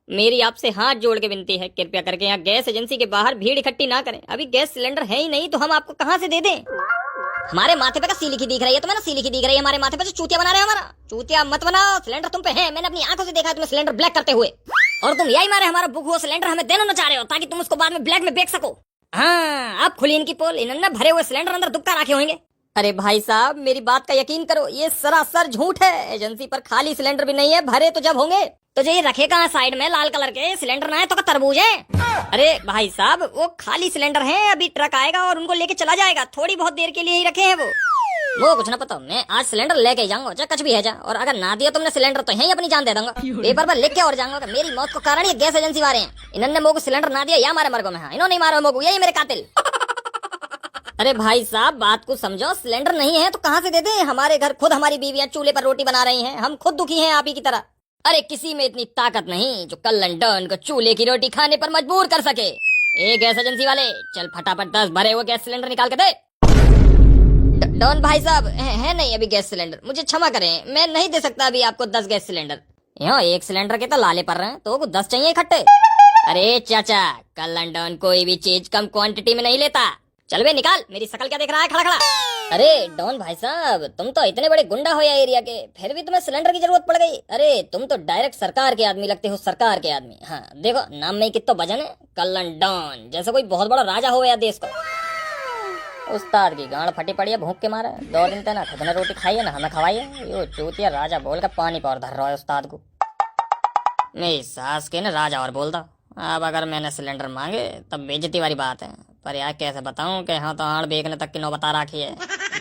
मेरी आपसे हाथ जोड़ के विनती है, कृपया करके यहाँ गैस एजेंसी के बाहर भीड़ इकट्ठी ना करें। अभी गैस सिलेंडर है ही नहीं तो हम आपको कहाँ से दे दें? हमारे माथे पे का सी लिखी दिख रही है तुम्हें ना? सी लिखी दिख रही है हमारे माथे पे, जो चूतिया बना रहे हो हमारा। चूतिया मत बनाओ, सिलेंडर तुम पे है। मैंने अपनी आंखों से देखा है तुम्हें सिलेंडर ब्लैक करते हुए, और तुम यही मारे हमारा बुक हुआ सिलेंडर हमें देना चाह रहे हो ताकि तुम उसको बाद में ब्लैक में बेच सको। हाँ, अब खुली इनकी पोल। इन्होंने भरे हुए सिलेंडर अंदर दुबका रखे होंगे। अरे भाई साहब, मेरी बात का यकीन करो, ये सरासर झूठ है। एजेंसी पर खाली सिलेंडर भी नहीं है, भरे तो जब होंगे। तो जो ये रखे कहाँ साइड में लाल कलर के सिलेंडर ना है तो का तरबूज है? अरे भाई साहब, वो खाली सिलेंडर हैं, अभी ट्रक आएगा और उनको लेके चला जाएगा। थोड़ी बहुत देर के लिए ही रखे हैं वो कुछ ना पता। मैं आज सिलेंडर लेके ही जाऊंगा, चाहे कुछ भी है जा। और अगर ना दिया तुमने सिलेंडर तो यही अपनी जान दे दूंगा। पेपर पर लिख के और जाऊंगा कि मेरी मौत को कारण ये गैस एजेंसी वाले हैं। इन्होंने मोको सिलेंडर ना दिया या मारे मरगो में। हाँ, इन्होंने नहीं मारा मोको, यही मेरे कातिल। अरे भाई साहब, बात को समझो। सिलेंडर नहीं है तो कहाँ से दे दें? हमारे घर खुद हमारी बीवियां चूल्हे पर रोटी बना रही हैं। हम खुद दुखी हैं आप ही की तरह। अरे किसी में इतनी ताकत नहीं जो कल लंडन को चूल्हे की रोटी खाने पर मजबूर कर सके। ए गैस एजेंसी वाले, चल फटाफट 10 भरे हुए गैस सिलेंडर निकाल के दे। डॉन भाई साहब, है नहीं अभी गैस सिलेंडर। मुझे क्षमा करें, मैं नहीं दे सकता अभी आपको 10 गैस सिलेंडर। यहाँ एक सिलेंडर के तो लाले पड़ रहे हैं, तो 10 चाहिए इकट्ठे। अरे चाचा, कल लंडन कोई भी चीज कम क्वांटिटी में नहीं लेता। चल बे निकाल, मेरी शकल क्या देख रहा है खड़ा खड़ा? अरे डॉन भाई साहब, तुम तो इतने बड़े गुंडा हो या एरिया के, फिर भी तुम्हें सिलेंडर की जरूरत पड़ गई। अरे तुम तो डायरेक्ट सरकार के आदमी लगते हो, सरकार के आदमी। हाँ देखो, नाम में कितना वजन है। कल्लन डॉन जैसे कोई बहुत बड़ा राजा हो या देश का। उस्ताद की गांड फटी पड़ी है भूख के मारे। 2 दिन तक ना खुद ने रोटी खाई है ना हमें खवाई है। यो चूतिया राजा बोल कर पानी पर धर रहा है उस्ताद को। मेरी सास के ना राजा और बोल दो। अब अगर मैंने सिलेंडर मांगे तब बेइज्जती वाली बात है। पर यार कैसे बताऊं कि हाँ तो आड़ बेचने तक की नौबत आ रखी है।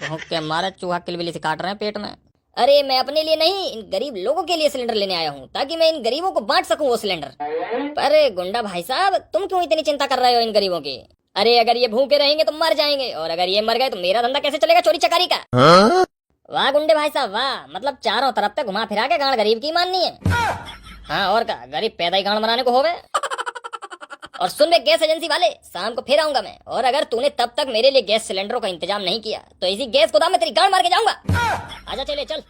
भूख के मारे चूहा किलबिली से काट रहे हैं पेट में। अरे मैं अपने लिए नहीं, इन गरीब लोगों के लिए सिलेंडर लेने आया हूँ ताकि मैं इन गरीबों को बांट सकूं वो सिलेंडर। पर गुंडा भाई साहब, तुम क्यों इतनी चिंता कर रहे हो इन गरीबों की? अरे अगर ये भूखे रहेंगे तो मर जाएंगे, और अगर ये मर गए तो मेरा धंधा कैसे चलेगा चोरी चकारी का? वाह गुंडे भाई साहब वाह, मतलब चारों तरफ से घुमा फिरा के गांड गरीब की माननी है। हाँ और का, गरीब पैदा ही गांड बनाने को होवे। और सुन बे गैस एजेंसी वाले, शाम को फिर आऊंगा मैं, और अगर तूने तब तक मेरे लिए गैस सिलेंडरों का इंतजाम नहीं किया तो इसी गैस गोदाम में तेरी गांड मार के जाऊंगा। आजा चले चल।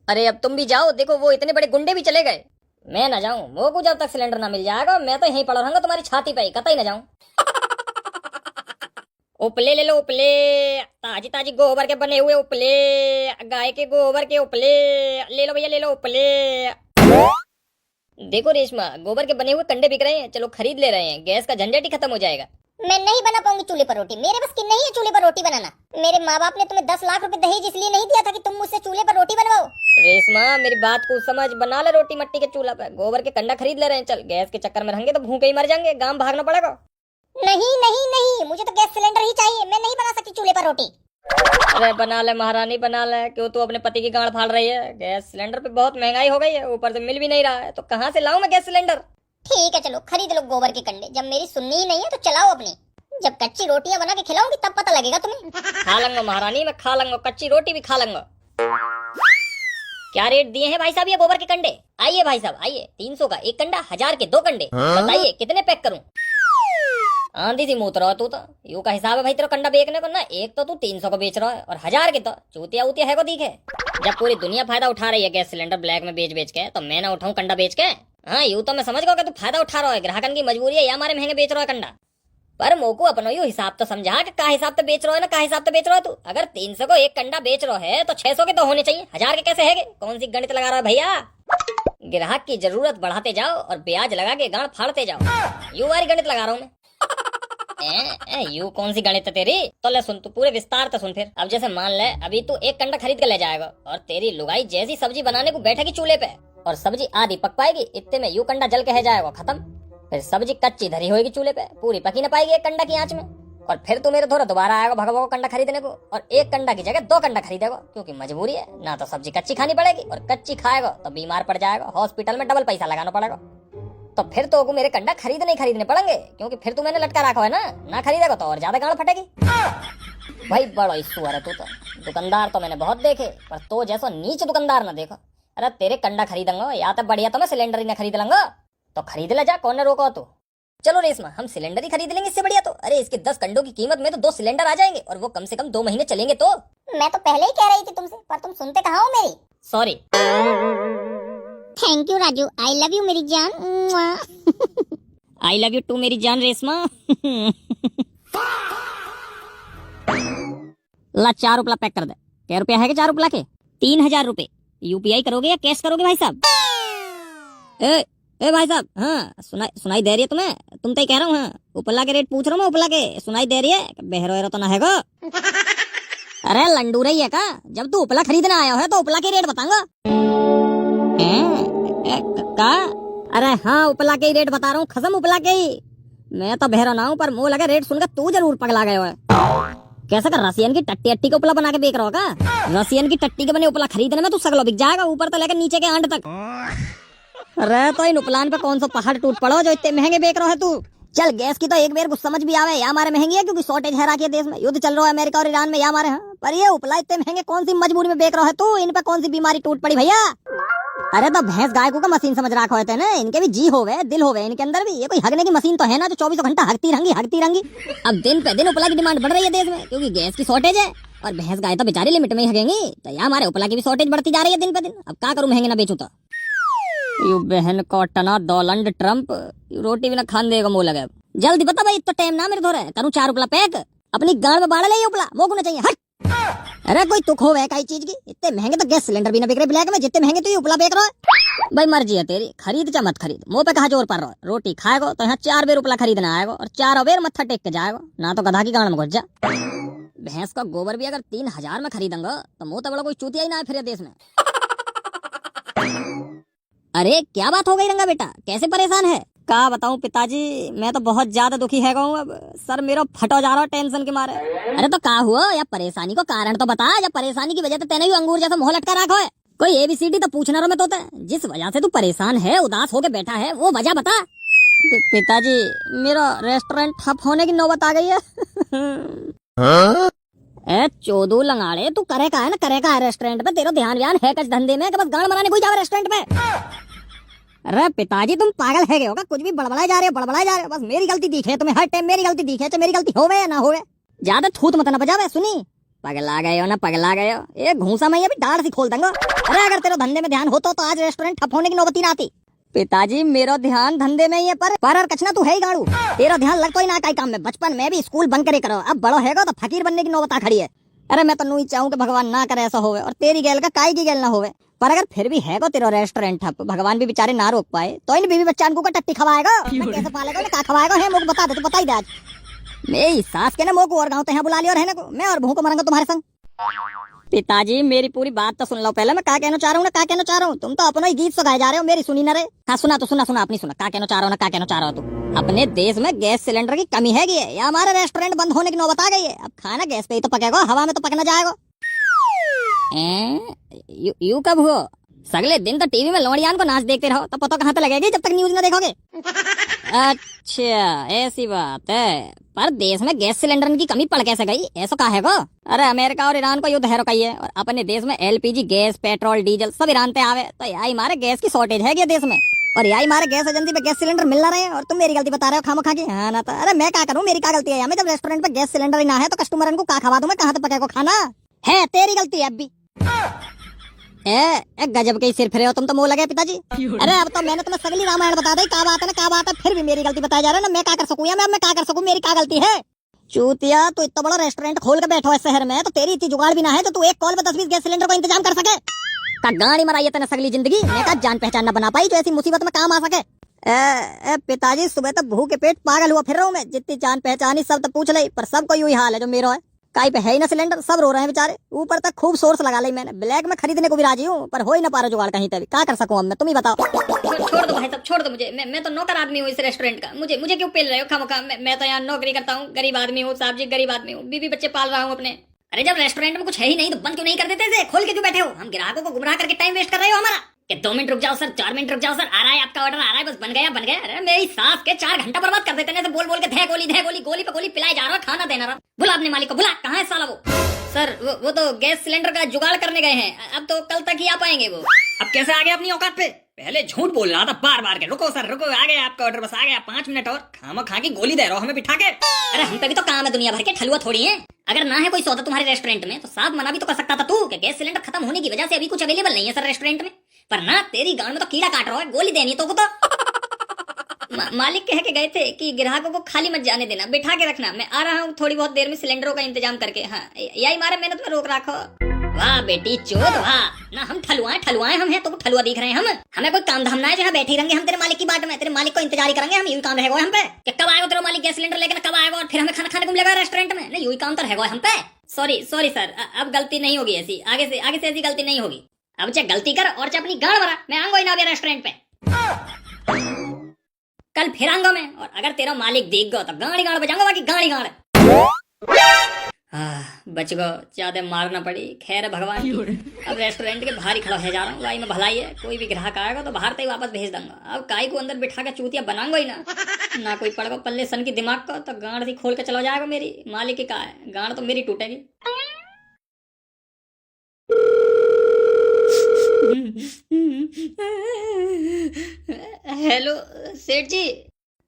अरे अब तुम भी जाओ, देखो वो इतने बड़े गुंडे भी चले गए। मैं ना जाऊं, वो को जब तक सिलेंडर ना मिल जाएगा मैं तो यहीं पड़ा रहूंगा तुम्हारी छाती पे, कतई ना जाऊं। उपले ले लो उपले, ताजी ताजी गोबर के बने हुए उपले, गाय के गोबर के उपले ले लो भैया, ले लो उपले। देखो रेशमा, गोबर के बने हुए कंडे बिक रहे हैं, चलो खरीद ले रहे हैं, गैस का झंझट ही खत्म हो जाएगा। मैं नहीं बना पाऊंगी चूल्हे पर रोटी, मेरे बस की नहीं है चूल्हे पर रोटी बनाना। मेरे माँ बाप ने तुम्हें 10 लाख रुपए दहेज इसलिए नहीं दिया था कि तुम मुझसे चूल्हे पर रोटी बनवाओ। रेशमा मेरी बात को समझ, बना ले रोटी मट्टी के चूल्हा पे। गोबर के कंडा खरीद ले रहे हैं, चल गैस के चक्कर में रहेंगे तो भूखे ही मर जाएंगे, गांव भागना पड़ेगा। नहीं नहीं नहीं, मुझे तो गैस सिलेंडर ही चाहिए, मैं नहीं बना सकती चूल्हे पर रोटी। अरे बना ले महारानी बना ले, क्यों तू अपने पति की गांड फाड़ रही है? गैस सिलेंडर पे बहुत महंगाई हो गई है, ऊपर से मिल भी नहीं रहा है, तो कहाँ से लाऊं मैं गैस सिलेंडर? ठीक है चलो खरीद लो गोबर के कंडे, जब मेरी सुननी ही नहीं है तो चलाओ अपनी। जब कच्ची रोटियां बना के खिलाऊंगी तब पता लगेगा तुम्हें। खा लूंगा महारानी, मैं खा लूंगा, कच्ची रोटी भी खा लूंगा। क्या रेट दिए हैं भाई साहब ये गोबर के कंडे? आइए भाई साहब आइए, 300 का एक कंडा, 1000 के 2 कंडे। बताइए कितने पैक करूं? आंधी सी मूत रहा तू तो, यू का हिसाब है भाई तेरा कंडा बेचने को ना। एक तो तू 300 को बेच रहा है और 1000 के तो चूतिया उतिया है को दिखे। जब पूरी दुनिया फायदा उठा रही है गैस सिलेंडर ब्लैक में बेच बेच के, तो मैं ना उठाऊं कंडा बेच के? हाँ यूं तो मैं समझ गया कि तू फायदा उठा रहा है, ग्राहकन की मजबूरी है या हमारे महंगे बेच रहा है कंडा। पर मोको अपनो यू हिसाब तो समझा कि का हिसाब तो बेच रहा है ना, का हिसाब तो बेच रहा है तू। अगर 300 को एक कंडा बेच रहा है तो 600 के तो होने चाहिए, 1000 के कैसे है? कौन सी गणित लगा रहा है भैया? ग्राहक की जरूरत बढ़ाते जाओ और ब्याज लगा के गांड फाड़ते जाओ, यू वाली गणित लगा रहा हूँ मैं। यू कौन सी गणित है तेरी? तो ले सुन, तू पूरे विस्तार तो सुन फिर। अब जैसे मान ले अभी तू एक कंडा खरीद के ले जाएगा और तेरी लुगाई जैसी सब्जी बनाने को बैठेगी चूल्हे पे और सब्जी आधी पक पाएगी, इतने में यू कंडा जल के है जाएगा खत्म। फिर सब्जी कच्ची धरी होगी चूल्हे पे, पूरी पकी न पाएगी एक कंडा की आंच में। और फिर तू मेरे थोड़ा दोबारा आएगा भगवा कंडा खरीदने को, और एक कंडा की जगह 2 कंडा खरीदेगा, क्योंकि मजबूरी है ना। तो सब्जी कच्ची खानी पड़ेगी और कच्ची खाएगा तो बीमार पड़ जाएगा, हॉस्पिटल में डबल पैसा लगाना पड़ेगा। तो फिर तो मेरे कंडा खरीदने पड़ेंगे, क्योंकि फिर तू मैंने लटका रखा है ना खरीदेगा तो और ज्यादा गांड फटेगी। भाई बड़ा इशू है तू तो। दुकानदार तो मैंने बहुत देखे, पर तो जैसा नीच दुकानदार ना देखो। अरे तेरे कंडा खरीदूंगा या तो बढ़िया तो मैं सिलेंडर ही ना खरीद लूंगा, तो खरीद ले जा, कौन ने रोका तू? चलो रेशमा हम सिलेंडर ही खरीद लेंगे, इससे बढ़िया तो। अरे इसके 10 कंडों की कीमत में तो 2 सिलेंडर आ जाएंगे, और वो कम से कम 2 महीने चलेंगे। तो मैं तो पहले ही कह रही थी तुमसे, पर तुम सुनते कहाँ हो मेरी। Sorry. Thank you Raju, I love you मेरी जान। आई लव यू टू मेरी जान रेशमा। ला 4 उपला पैक कर दे। क्या रुपया है कि 4 उपला के? 3000 रुपए। यूपीआई करोगे या कैश करोगे भाई साहब? ए भाई साहब, हाँ सुनाई दे रही है तुम्हें? तुम तो ही कह रहा हूँ। हाँ उपला के रेट पूछ रहा हूँ मैं, उपला के सुनाई दे रही है? बहरो एरो तो ना है गो। अरे लंडू रही है का? जब तू उपला खरीदने आया है तो उपला के रेट बताऊंगा। का? अरे हाँ उपला के ही रेट बता रहा हूँ, खसम उपला के ही। मैं तो बहरा ना हूँ, पर मुंह लगे रेट सुनकर तू जरूर पगला गया है। कैसा कर रसियन की टट्टी अट्टी का उपला बना के बेच रहा होगा? रसियन की टट्टी के बने उपला खरीदने में तू सगलो बिक जाएगा, ऊपर तो लेकर नीचे के आंट तक। अरे तो इन उपलान पे कौन सा पहाड़ टूट पड़ो जो इतने महंगे बेच रहा है तू? चल गैस की तो एक बार कुछ समझ भी आवे, या हमारे महंगी है क्योंकि शॉर्टेज है राखी देश में, युद्ध चल रहा है अमेरिका और ईरान में, या हमारे। हाँ पर ये उपला इतने महंगे कौन सी मजबूरी में बेच रहा है तू? इन पे कौन सी बीमारी टूट पड़ी भैया? अरे तो भैंस गाय को का मशीन समझ रखा होते ना, इनके भी जी होवे दिल होवे इनके अंदर भी। ये कोई हगने की मशीन तो है ना जो 24 घंटा हगती रहेंगी। अब दिन पे दिन उपला की डिमांड बढ़ रही है देश में क्योंकि गैस की शॉर्टेज है, और भैंस गाय तो बेचारी लिमिट में ही हगेंगी। तो यहाँ हमारे उपला की भी शॉर्टेज बढ़ती जा रही है दिन पे दिन। अब क्या करूँ, महंगे ना बेचू तो? यू बहन को टना डोनाल्ड ट्रम्प, रोटी भी ना खान देगा मुंह लगे। जल्दी बता भाई, इतना टाइम ना मेरे धोरे करूँ 4 उपला पैक। अपनी गाड़ में बाढ़ ले ये उपला, वो होना चाहिए। हट। अरे कोई तुक हो कई चीज की? इतने महंगे तो गैस सिलेंडर भी ना बिक रहे ब्लैक में, जितने महंगे तो ये उपला बेच रहा है। भाई मर्जी है तेरी, खरीद चाहे मत खरीद, मुंह पे कहा जोर पड़ रहा है। रोटी खाएगो तो यहाँ 4 बेर उपला खरीदना आएगा और 4 बेर मत्था टेक के जाएगा, ना तो गधा की गाड़ में घुस जा। भैंस का गोबर भी अगर 3000 में खरीदेंगे तो मुंह तो बड़ा कोई चूतिया ही ना है फिर देश में। अरे क्या बात हो गई रंगा बेटा, कैसे परेशान है? क्या बताऊं पिताजी, मैं तो बहुत ज्यादा दुखी है हूँ। अब सर मेरा फटो जा रहा है टेंशन के मारे। अरे तो क्या हुआ? या परेशानी को कारण तो बता, या परेशानी की वजह से तेने भी अंगूर जैसा मुंह लटका रखा है। कोई ABCD तो पूछना रो में तो जिस वजह से तू परेशान है, उदास होके बैठा है, वो वजह बता। पिताजी मेरा रेस्टोरेंट ठप होने की नौबत आ गई है। ए चोदू लंगाड़े, तू करे का है ना, करे का है रेस्टोरेंट पे? तेरा ध्यान व्यान है कच धंधे में कि बस गाड़ मराने कोई जावे रेस्टोरेंट पे? अरे पिताजी तुम पागल है होगा, कुछ भी बड़बड़ाए जा रहे हो। बस मेरी गलती दिखे तुम्हें, हर टाइम मेरी गलती दिखे, चाहे मेरी गलती होवे या ना होवे। ज्यादा थूत मत ना बजावे। सुनी, पगला गए हो ना, पगला गए हो। एक घूसा मैं अभी दाढ़ सी खोल दूंगा। अरे अगर तेरे धंधे में ध्यान होता तो आज रेस्टोरेंट ठप होने की नौबत ही ना आती। पिताजी मेरा ध्यान धंधे में ही है, पर कचना तू है ही गाड़ू। तेरा ध्यान लगता ही ना कई काम में। बचपन में भी स्कूल बंक करे करो, अब बड़ो हैगा तो फकीर बनने की नौबत आ खड़ी है। अरे मैं तो नू ही चाहूँ कि भगवान ना करे ऐसा होवे, और तेरी गैल का काई की गैल ना होवे। पर अगर फिर भी है को तेरा रेस्टोरेंट ठप, भगवान भी बेचारे ना रोक पाए, तो इन बीवी बच्चान को टट्टी खवाएगा? कैसे पालेगा, का खवाएगा? है मुझे बता दे, तो बता ही दे आज। मेरी सास के ना मोह को और गाँव तो यहाँ बुला लिया, और रहने को मैं और बहू को मरेंगे तुम्हारे संग। पिताजी मेरी पूरी बात तो सुन लो पहले, मैं क्या कहना चाह रहा हूँ। तुम तो अपना ही गीत सुनाए जा रहे हो, मेरी सुनी ना रे। हाँ सुना अपनी सुना, क्या कहना चाह रहा हो तुम? अपने देश में गैस सिलेंडर की कमी है या हमारे रेस्टोरेंट बंद होने की नौबत आ गई है? अब खाना गैस पे ही तो पकेगा, हवा में तो पकना जाएगा। यू कब हुआ? सगले दिन तो टीवी में लोड़ियान को नाच देखते रहो, तो पता कहाँ तक लगेगी जब तक न्यूज ना देखोगे। अच्छा ऐसी बात है, पर देश में गैस सिलेंडर की कमी पड़ कैसे गई, ऐसा कहा है वो? अरे अमेरिका और ईरान को युद्ध है रुकाई है, और अपने देश में LPG गैस, पेट्रोल, डीजल सब ईरान पे आवे, तो यही हमारे गैस की शॉर्टेज है क्या देश में? और यही हमारे गैस एजेंसी पे गैस सिलेंडर मिल रहे हैं, और तुम मेरी गलती बता रहे हो खामखा की। हाँ ना तो अरे मैं क्या करूँ, मेरी क्या गलती है? हमें जब रेस्टोरेंट पे गैस सिलेंडर ही ना है तो कस्टमर को क्या खवा दूं मैं? कहाँ से पकेगा खाना? है तेरी गलती है अब भी। ए गजब के सिर फिरे हो तुम तो, मुंह लगे पिताजी। अरे अब तो मैंने तुम्हें सगली रामायण बता दी, क्या बात है ना, क्या बात है, फिर भी मेरी गलती बताया जा रहा है ना। मैं क्या कर सकूं, या मैं क्या कर सकूं? मेरी क्या गलती है? चूतिया, तू इतना बड़ा रेस्टोरेंट खोल के बैठो इस शहर में, तो तेरी इतनी जुगाड़ भी ना है जो तू एक कॉल पे 10-20 गैस सिलेंडर को इंतजाम कर सके। का गाड़ी मराई है तेने सगली जिंदगी, मैं का जान पहचान न बना पाई जो ऐसी मुसीबत में काम आ सके। पिताजी सुबह तक भूख के पेट पागल हुआ फिर रहा हूँ मैं, जितनी जान पहचानी सब तो पूछ ली, पर सबको यही हाल है जो मेरा है। काई पे है ही ना सिलेंडर, सब रो रहे हैं बेचारे। ऊपर तक खूब सोर्स लगा ली मैंने, ब्लैक में खरीदने को भी राजी हूँ, पर हो ही ना पा रहा जुगाड़ कहीं पे भी। क्या कर सकूं अब मैं, तुम ही बताओ। छोड़ दो भाई साहब, छोड़ दो मुझे, मैं तो नौकर आदमी हूँ इस रेस्टोरेंट का। मुझे क्यों पेल रहे हो खामखा? मैं तो यहाँ नौकरी करता हूँ, गरीब आदमी हूँ साहब जी, गरीब आदमी हूँ, बीवी बच्चे पाल रहा हूँ अपने। अरे जब रेस्टोरेंट में कुछ है ही नहीं तो बंद क्यों नहीं कर देते थे? खोल के क्यों बैठे हो? हम ग्राहकों को गुमराह करके टाइम वेस्ट कर रहे हो हमारा। कि 2 मिनट रुक जाओ सर, 4 मिनट रुक जाओ सर, आ रहा है आपका ऑर्डर, आ रहा है, बस बन गया। अरे मेरी सास के 4 घंटा बर्बाद कर देते हैं, बोल के धे गोली पे गोली पिलाए जा रहा, खाना देना रहा। बुला अपने मालिक को, बुला। कहाँ है साला वो? सर वो तो गैस सिलेंडर का जुगाड़ करने गए हैं, अब तो कल तक ही आ पाएंगे वो। अब कैसे आ गए अपनी औकात पे? पहले झूठ बोल रहा था बार के, रुको सर रुको, आ गया आपका ऑर्डर, बस आ गया, 5 मिनट और। खामखा की गोली दे रहा हो हमें बिठा के। अरे हम पे भी तो काम है दुनिया भर के, ठलुआ थोड़ी है। अगर ना है कोई सौदा तुम्हारे रेस्टोरेंट में तो साफ मना भी तो कर सकता था तू कि गैस सिलेंडर खत्म होने की वजह से अभी कुछ अवेलेबल नहीं है सर रेस्टोरेंट में। पर ना तेरी गांड में तो कीड़ा काट रहा है, गोली देनी तो को तो। मालिक कह के गए थे कि ग्राहकों को खाली मत जाने देना, बिठा के रखना। मैं आ रहा हूँ थोड़ी बहुत देर में सिलेंडरों का इंतजाम करके। हाँ यही मारे मैंने तुम्हें रोक रखो। वाह बेटी चोद वाह, ना हम ठलुआए हम हैं तो ठलुआ दिख रहे हैं हम। हमें कोई काम धाम ना है जहाँ बैठे रहेंगे हम तेरे मालिक की बाट में। तेरे मालिक को इंतजार ही करेंगे हम, यही काम रहेगा हम पे कि कब आएगा तेरा मालिक गैस सिलेंडर लेकर, कब आएगा और फिर हमें खाना खाने को मिलेगा रेस्टोरेंट में। नहीं यही काम तो रहेगा हम पे। सॉरी सर, अब गलती नहीं होगी ऐसी, आगे से ऐसी गलती नहीं होगी। अब चाहे गलती कर और चाहे अपनी गाड़ भरा, मैं आऊंगा ही ना अभी रेस्टोरेंट पे। कल फिर आऊंगा मैं, और अगर तेरा मालिक देख गो तो गाड़ी गाड़ बजाऊंगा, बाकी गाड़ी गाड़। बच गो, ज्यादा मारना पड़ी, खैर भगवान की। अब रेस्टोरेंट के बाहर ही खड़ा हो जा रहा हूँ, भाई में भलाई है। कोई भी ग्राहक आएगा तो बाहर तक वापस भेज दूंगा। अब काई को अंदर बिठा के चूतिया बनाऊंगा ही ना कोई पड़ेगा पल्ले सन की दिमाग को, तो गांड सी खोल के चला जाएगा मेरी। मालिक की का है, गांड तो मेरी टूटेगी। हेलो सेठ जी।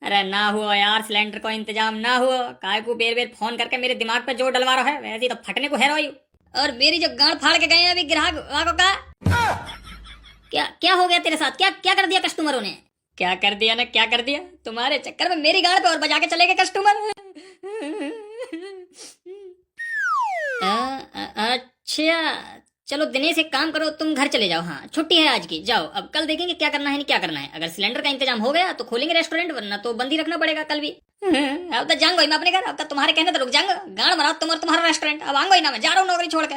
अरे ना हुआ यार, सिलेंडर को इंतजाम ना हुआ। काय को बेर बेर फोन करके मेरे दिमाग पे जोर डलवा रहा है, वैसे ही तो फटने को है रही। और मेरी जो गांड फाड़ के गए हैं अभी ग्राहक का। क्या हो गया तेरे साथ? क्या कर दिया कस्टमरों ने? क्या कर दिया ना, क्या कर दिया? तुम्हारे चक्कर में मेरी गांड पे और बजा के चले गए कस्टमर। अच्छा चलो दिनेश एक काम करो, तुम घर चले जाओ। हाँ छुट्टी है आज की, जाओ। अब कल देखेंगे क्या करना है नहीं क्या करना है। अगर सिलेंडर का इंतजाम हो गया तो खोलेंगे रेस्टोरेंट, वरना तो बंद ही रखना पड़ेगा कल भी। अब तो जाऊंगा मैं अपने घर, अब तो तुम्हारे कहने तो रुक जाऊंगा। गाड़ मरा तुम और तुम्हारा रेस्टोरेंट। अब आऊंगा ही ना, मैं जा रहा हूँ नौकरी छोड़ के।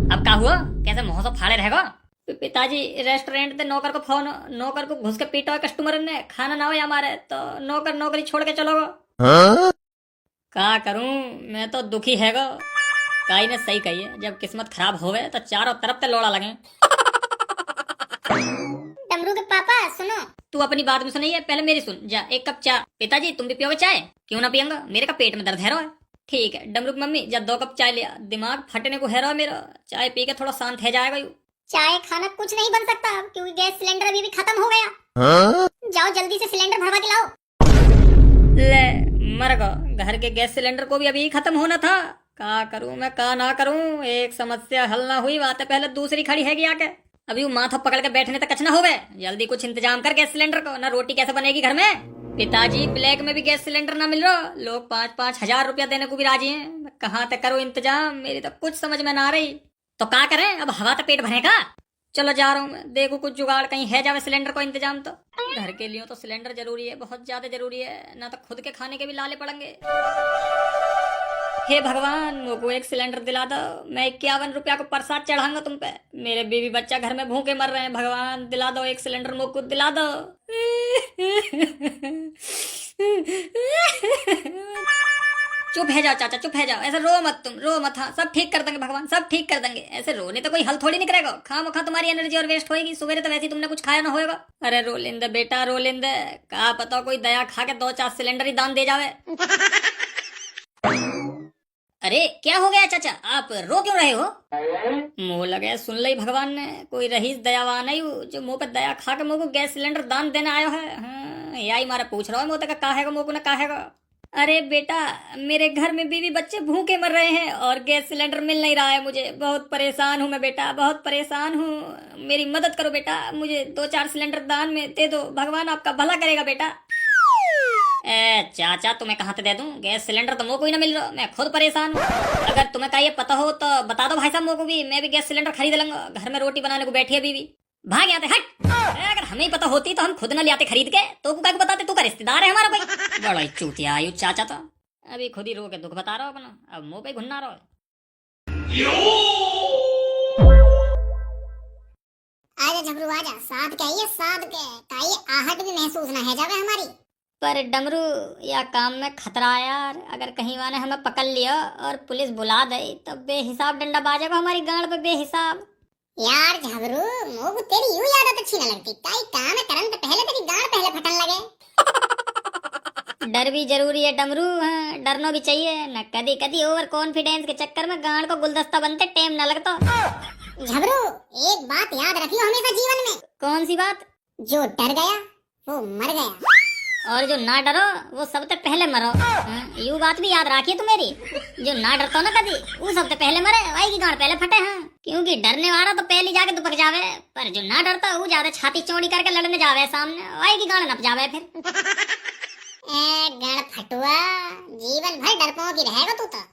अब क्या हुआ, कैसे मुंह से फाड़े रहेगा? पिताजी रेस्टोरेंट से नौकर को फोन, नौकर को घुस के पीटा कस्टमर ने, खाना ना हो हमारे तो नौकर नौकरी छोड़ के चलोगा। क्या करूं, मैं तो दुखी है गो। काई ने सही कही है, जब किस्मत खराब होवे तो चारों तरफ से लोड़ा लगे। डमरू के पापा सुनो। तू अपनी बात में सुनी है, पहले मेरी सुन जा। एक कप चाय। पिताजी तुम भी पियोगे चाय? क्यों ना पियंगा, मेरे का पेट में दर्द है रहा है। ठीक है डमरू की मम्मी, जा 2 कप चाय लिया। दिमाग फटने को है रहा मेरा, चाय पी के थोड़ा शांत है जाएगा। चाय खाना कुछ नहीं बन सकता क्योंकि गैस सिलेंडर अभी भी खत्म हो गया। जाओ जल्दी से सिलेंडर भरवा के लाओ। ले मर गो, घर के गैस सिलेंडर को भी अभी खत्म होना था। का करूं मैं, का ना करूं। एक समस्या हल ना हुई, बात पहले दूसरी खड़ी है आके। अभी वो माथा पकड़ के बैठने तक कचना हो गए। जल्दी कुछ इंतजाम कर गैस सिलेंडर को, ना रोटी कैसे बनेगी घर में। पिताजी ब्लैक में भी गैस सिलेंडर ना मिल रहा, लोग 5-5 हजार रुपया देने को भी राजी हैं। कहाँ तक करो इंतजाम, मेरी तो कुछ समझ में ना आ रही। तो क्या करें, अब हवा तो पेट भरेगा। चलो जा रहा हूँ मैं, देखो कुछ जुगाड़ कहीं है जावे सिलेंडर को इंतजाम। तो घर के लिए तो सिलेंडर जरूरी है, बहुत ज्यादा जरूरी है, ना तो खुद के खाने के भी लाले पड़ेंगे। हे भगवान मुझको एक सिलेंडर दिला दो, मैं 51 रुपया को प्रसाद चढ़ाऊंगा तुम पे। मेरे बीवी बच्चा घर में भूखे मर रहे हैं, भगवान दिला दो एक सिलेंडर, मुझको दिला दो। चुप है जाओ चाचा, चुप है जाओ, ऐसे रो मत तुम, रो मत। हाँ सब ठीक कर देंगे भगवान, सब ठीक कर देंगे। ऐसे रोने तो कोई हल थोड़ी नहीं करेगा, खामखा तुम्हारी एनर्जी और वेस्ट होगी। सुबह तो वैसे तुमने कुछ खाया ना होगा। अरे रो लेंदे बेटा, रो लेंदे। कहा पता कोई दया खा के 2-4 सिलेंडर ही दान दे जावे। अरे क्या हो गया चाचा, आप रो क्यों रहे हो? मुंह लगे सुन ली भगवान ने, कोई रहीस दयावान है जो मुंह पे दया खा के मुंह को गैस सिलेंडर दान देने आयो है। हाँ, यही मारा पूछ रहा है मुंह तक का है मुंह को ना का है। अरे बेटा मेरे घर में बीवी बच्चे भूखे मर रहे हैं और गैस सिलेंडर मिल नहीं रहा है मुझे। बहुत परेशान हूँ मैं बेटा, बहुत परेशान हूँ। मेरी मदद करो बेटा, मुझे 2-4 सिलेंडर दान में दे दो, भगवान आपका भला करेगा बेटा। ए चाचा तुम्हें कहाँ से दे दूं गैस सिलेंडर, तो मुझे कोई ना मिल रहा, मैं खुद परेशान हूँ। अगर तुम्हें का ये पता हो तो बता दो भाई साहब मुझको भी, मैं भी गैस सिलेंडर खरीद लूंगा। घर में रोटी बनाने को बैठी है बीवी। भाग यहाँ से हट। अगर हमें ही पता होती तो हम खुद न ले आते खरीद के, तो क्या बताते, तू का रिश्तेदार है हमारा भाई। बड़ा चूतिया आयु चाचा, तो अभी खुद ही रो के दुख बता रहा हो अपना, अब मुंह पे घुन्ना रहो। आजा झबरू आजा, साथ के आइए, साथ के काई आहट भी महसूस ना है जावे हमारी। पर डमरू या काम में खतरा है यार, अगर कहीं वाने हमें पकड़ लिया और पुलिस बुला दे तो बेहिसाब डंडा बाजेगा हमारी गांड पे बेहिसाब। यार झबरू मोगू तेरी यूं आदत अच्छी न लगती, काई काम करन तो पहले तेरी गांड पहले फटन लगे। डर भी जरूरी है डमरू, हाँ डरना भी चाहिए न। कदी कदी ओवर कॉन्फिडेंस के चक्कर में गांड को गुलदस्ता बनते टाइम न लगता। झबरू एक बात याद रखियो हमेशा जीवन में। कौन सी बात? जो डर गया वो मर गया। और जो ना डरो वो सबसे पहले मरो। यू बात भी याद रखिए तू मेरी, जो ना डरतो ना कभी वो सबसे पहले मरे, वही की गांड पहले फटे हैं। क्योंकि डरने वाला तो पहले जाके दुपक जावे, पर जो ना डरता वो ज्यादा छाती चौड़ी करके लड़ने जावे सामने, वही की गांड नप जावे फिर। ए गण फटुआ, जीवन भर डरपों की रहेगा तू तो।